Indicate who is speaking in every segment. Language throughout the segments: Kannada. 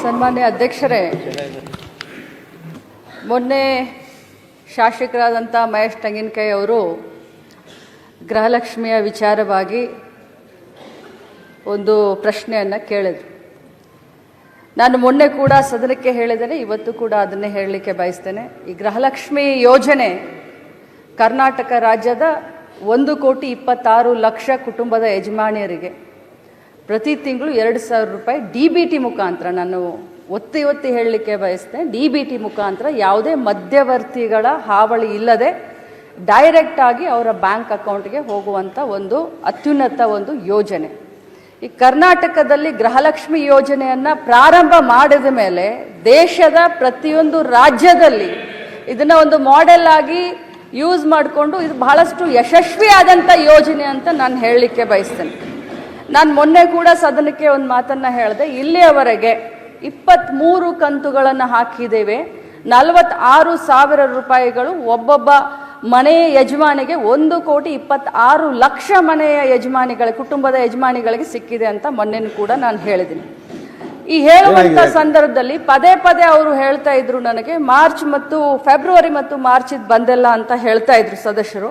Speaker 1: ಸನ್ಮಾನ್ಯ ಅಧ್ಯಕ್ಷರೇ, ಮೊನ್ನೆ ಶಾಸಕರಾದಂಥ ಮಹೇಶ್ ತೆಂಗಿನಕಾಯಿ ಅವರು ಗೃಹಲಕ್ಷ್ಮಿಯ ವಿಚಾರವಾಗಿ ಒಂದು ಪ್ರಶ್ನೆಯನ್ನು ಕೇಳಿದರು. ನಾನು ಮೊನ್ನೆ ಕೂಡ ಸದನಕ್ಕೆ ಹೇಳಿದ್ದೇನೆ, ಇವತ್ತು ಕೂಡ ಅದನ್ನೇ ಹೇಳಲಿಕ್ಕೆ ಬಯಸ್ತೇನೆ. ಈ ಗೃಹಲಕ್ಷ್ಮಿ ಯೋಜನೆ ಕರ್ನಾಟಕ ರಾಜ್ಯದ 1,26,00,000 ಕುಟುಂಬದ ಯಜಮಾನಿಯರಿಗೆ ಪ್ರತಿ ತಿಂಗಳು 2,000 ರೂಪಾಯಿ DBT ಮುಖಾಂತರ, ನಾನು ಒತ್ತಿ ಹೇಳಲಿಕ್ಕೆ ಬಯಸ್ತೇನೆ, DBT ಮುಖಾಂತರ ಯಾವುದೇ ಮಧ್ಯವರ್ತಿಗಳ ಹಾವಳಿ ಇಲ್ಲದೆ ಡೈರೆಕ್ಟ್ ಆಗಿ ಅವರ ಬ್ಯಾಂಕ್ ಅಕೌಂಟ್ಗೆ ಹೋಗುವಂಥ ಒಂದು ಅತ್ಯುನ್ನತ ಒಂದು ಯೋಜನೆ. ಈ ಕರ್ನಾಟಕದಲ್ಲಿ ಗೃಹಲಕ್ಷ್ಮಿ ಯೋಜನೆಯನ್ನು ಪ್ರಾರಂಭ ಮಾಡಿದ ಮೇಲೆ ದೇಶದ ಪ್ರತಿಯೊಂದು ರಾಜ್ಯದಲ್ಲಿ ಇದನ್ನು ಒಂದು ಮಾಡೆಲ್ ಆಗಿ ಯೂಸ್ ಮಾಡಿಕೊಂಡು ಇದು ಬಹಳಷ್ಟು ಯಶಸ್ವಿಯಾದಂಥ ಯೋಜನೆ ಅಂತ ನಾನು ಹೇಳಲಿಕ್ಕೆ ಬಯಸ್ತೇನೆ. ನಾನು ಮೊನ್ನೆ ಕೂಡ ಸದನಕ್ಕೆ ಒಂದು ಮಾತನ್ನು ಹೇಳಿದೆ. ಇಲ್ಲಿಯವರೆಗೆ 23 ಕಂತುಗಳನ್ನು ಹಾಕಿದ್ದೇವೆ. 46,000 ರೂಪಾಯಿಗಳು ಒಬ್ಬೊಬ್ಬ ಮನೆಯ ಯಜಮಾನಿಗೆ 1,26,00,000 ಮನೆಯ ಯಜಮಾನಿಗಳಿಗೆ, ಕುಟುಂಬದ ಯಜಮಾನಿಗಳಿಗೆ ಸಿಕ್ಕಿದೆ ಅಂತ ಮೊನ್ನೆ ಕೂಡ ನಾನು ಹೇಳಿದ್ದೀನಿ. ಈ ಹೇಳುವಂಥ ಸಂದರ್ಭದಲ್ಲಿ ಪದೇ ಅವರು ಹೇಳ್ತಾ ಇದ್ರು, ನನಗೆ ಫೆಬ್ರವರಿ ಮತ್ತು ಮಾರ್ಚ್ ಇದು ಬಂದಿಲ್ಲ ಅಂತ ಹೇಳ್ತಾ ಇದ್ರು ಸದಸ್ಯರು.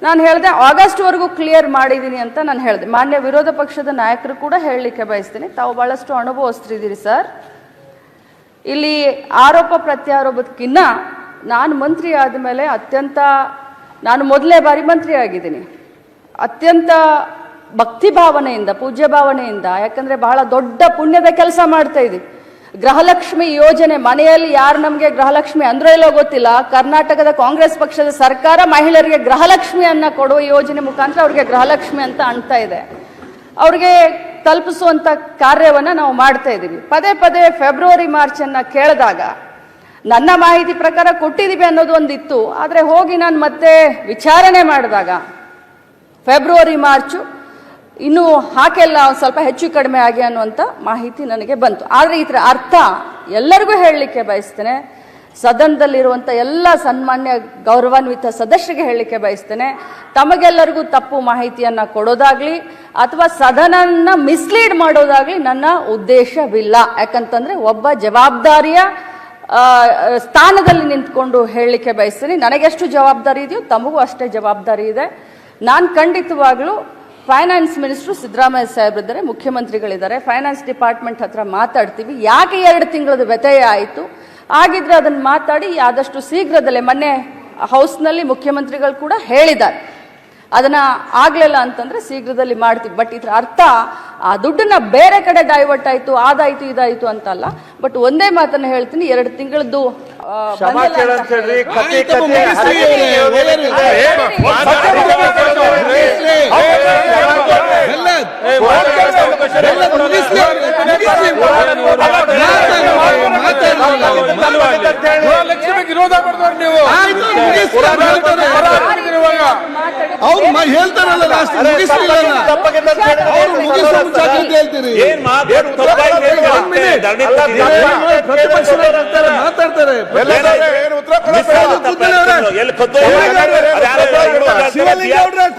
Speaker 1: ನಾನು ಹೇಳಿದೆ ಆಗಸ್ಟ್ವರೆಗೂ ಕ್ಲಿಯರ್ ಮಾಡಿದ್ದೀನಿ ಅಂತ ನಾನು ಹೇಳಿದೆ. ಮಾನ್ಯ ವಿರೋಧ ಪಕ್ಷದ ನಾಯಕರು ಕೂಡ ಹೇಳಲಿಕ್ಕೆ ಬಯಸ್ತೀನಿ, ತಾವು ಬಹಳಷ್ಟು ಅನುಭವಿಸ್ತಿದ್ದೀರಿ ಸರ್. ಇಲ್ಲಿ ಆರೋಪ ಪ್ರತ್ಯಾರೋಪಕ್ಕಿನ್ನ ನಾನು ಮಂತ್ರಿ ಆದಮೇಲೆ ನಾನು ಮೊದಲನೇ ಬಾರಿ ಮಂತ್ರಿ ಆಗಿದ್ದೀನಿ, ಅತ್ಯಂತ ಭಕ್ತಿ ಭಾವನೆಯಿಂದ, ಪೂಜ್ಯ ಭಾವನೆಯಿಂದ, ಯಾಕಂದರೆ ಬಹಳ ದೊಡ್ಡ ಪುಣ್ಯದ ಕೆಲಸ ಮಾಡ್ತಾ ಇದ್ದೀವಿ. ಗೃಹಲಕ್ಷ್ಮಿ ಯೋಜನೆ ಮನೆಯಲ್ಲಿ ಯಾರು ನಮಗೆ ಗೃಹಲಕ್ಷ್ಮಿ ಅಂದ್ರೂ ಇಲ್ಲೋ ಗೊತ್ತಿಲ್ಲ, ಕರ್ನಾಟಕದ ಕಾಂಗ್ರೆಸ್ ಪಕ್ಷದ ಸರ್ಕಾರ ಮಹಿಳೆಯರಿಗೆ ಗೃಹಲಕ್ಷ್ಮಿಯನ್ನು ಕೊಡುವ ಯೋಜನೆ ಮುಖಾಂತರ ಅವ್ರಿಗೆ ಗೃಹಲಕ್ಷ್ಮಿ ಅಂತ ಅನ್ತಾ ಇದೆ. ಅವ್ರಿಗೆ ತಲುಪಿಸುವಂಥ ಕಾರ್ಯವನ್ನು ನಾವು ಮಾಡ್ತಾ ಇದ್ದೀವಿ. ಪದೇ ಫೆಬ್ರವರಿ ಮಾರ್ಚನ್ನು ಕೇಳಿದಾಗ ನನ್ನ ಮಾಹಿತಿ ಪ್ರಕಾರ ಕೊಟ್ಟಿದ್ದೀವಿ ಅನ್ನೋದು ಒಂದಿತ್ತು. ಆದರೆ ಹೋಗಿ ನಾನು ಮತ್ತೆ ವಿಚಾರಣೆ ಮಾಡಿದಾಗ ಫೆಬ್ರವರಿ ಮಾರ್ಚು ಇನ್ನೂ ಹಾಕೆಲ್ಲ ಸ್ವಲ್ಪ ಹೆಚ್ಚು ಕಡಿಮೆ ಆಗಿ ಅನ್ನುವಂಥ ಮಾಹಿತಿ ನನಗೆ ಬಂತು. ಆದರೆ ಇದರ ಅರ್ಥ ಎಲ್ಲರಿಗೂ ಹೇಳಲಿಕ್ಕೆ ಬಯಸ್ತೇನೆ, ಸದನದಲ್ಲಿರುವಂಥ ಎಲ್ಲ ಸನ್ಮಾನ್ಯ ಗೌರವಾನ್ವಿತ ಸದಸ್ಯರಿಗೆ ಹೇಳಲಿಕ್ಕೆ ಬಯಸ್ತೇನೆ, ತಮಗೆಲ್ಲರಿಗೂ ತಪ್ಪು ಮಾಹಿತಿಯನ್ನು ಕೊಡೋದಾಗ್ಲಿ ಅಥವಾ ಸದನನ ಮಿಸ್ಲೀಡ್ ಮಾಡೋದಾಗ್ಲಿ ನನ್ನ ಉದ್ದೇಶವಿಲ್ಲ. ಯಾಕಂತಂದರೆ ಒಬ್ಬ ಜವಾಬ್ದಾರಿಯ ಸ್ಥಾನದಲ್ಲಿ ನಿಂತ್ಕೊಂಡು ಹೇಳಲಿಕ್ಕೆ ಬಯಸ್ತೇನೆ. ನನಗೆಷ್ಟು ಜವಾಬ್ದಾರಿ ಇದೆಯೋ ತಮಗೂ ಅಷ್ಟೇ ಜವಾಬ್ದಾರಿ ಇದೆ. ನಾನು ಖಂಡಿತವಾಗ್ಲೂ ಫೈನಾನ್ಸ್ ಮಿನಿಸ್ಟ್ರು ಸಿದ್ದರಾಮಯ್ಯ ಸಾಹೇಬ್ರಿದ್ದಾರೆ, ಮುಖ್ಯಮಂತ್ರಿಗಳಿದ್ದಾರೆ, ಫೈನಾನ್ಸ್ ಡಿಪಾರ್ಟ್ಮೆಂಟ್ ಹತ್ರ ಮಾತಾಡ್ತೀವಿ. ಯಾಕೆ 2 ತಿಂಗಳದ ವ್ಯತ್ಯಯ ಆಯಿತು, ಆಗಿದ್ರೆ ಅದನ್ನು ಮಾತಾಡಿ ಆದಷ್ಟು ಶೀಘ್ರದಲ್ಲೇ, ಮೊನ್ನೆ ಹೌಸ್ನಲ್ಲಿ ಮುಖ್ಯಮಂತ್ರಿಗಳು ಕೂಡ ಹೇಳಿದ್ದಾರೆ, ಅದನ್ನು ಆಗಲಿಲ್ಲ ಅಂತಂದರೆ ಶೀಘ್ರದಲ್ಲಿ ಮಾಡ್ತೀವಿ. ಬಟ್ ಇದರ ಅರ್ಥ ಆ ದುಡ್ಡನ್ನ ಬೇರೆ ಕಡೆ ಡೈವರ್ಟ್ ಆಯಿತು, ಅದಾಯಿತು ಇದಾಯಿತು ಅಂತಲ್ಲ. ಬಟ್ ಒಂದೇ ಮಾತನ್ನು ಹೇಳ್ತೀನಿ, 2 ತಿಂಗಳದ್ದು
Speaker 2: ಅವ್ರು ಹೇಳ್ತಾರಲ್ಲ ಮಾತಾಡ್ತಾರೆ.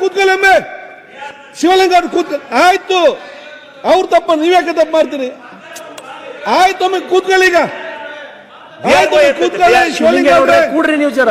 Speaker 2: ಕೂತ್ಕೊಳ್ಳೊಮ್ಮೆ, ಶಿವಲಿಂಗ ಅವ್ರು ಆಯ್ತು, ಅವ್ರು ತಪ್ಪ, ನೀವ್ಯಾಕೆ ತಪ್ಪು ಮಾಡ್ತೀರಿ? ಆಯ್ತು, ಕೂತ್ಕೊಳ್ಳಿ, ಈಗ ಆಯ್ತು, ಕೂತ್ಕೊಳ್ಳಿ ಶಿವಲಿಂಗ ಅವ್ರೆ, ಕೂಡ್ರಿ ನೀವು ಜರ.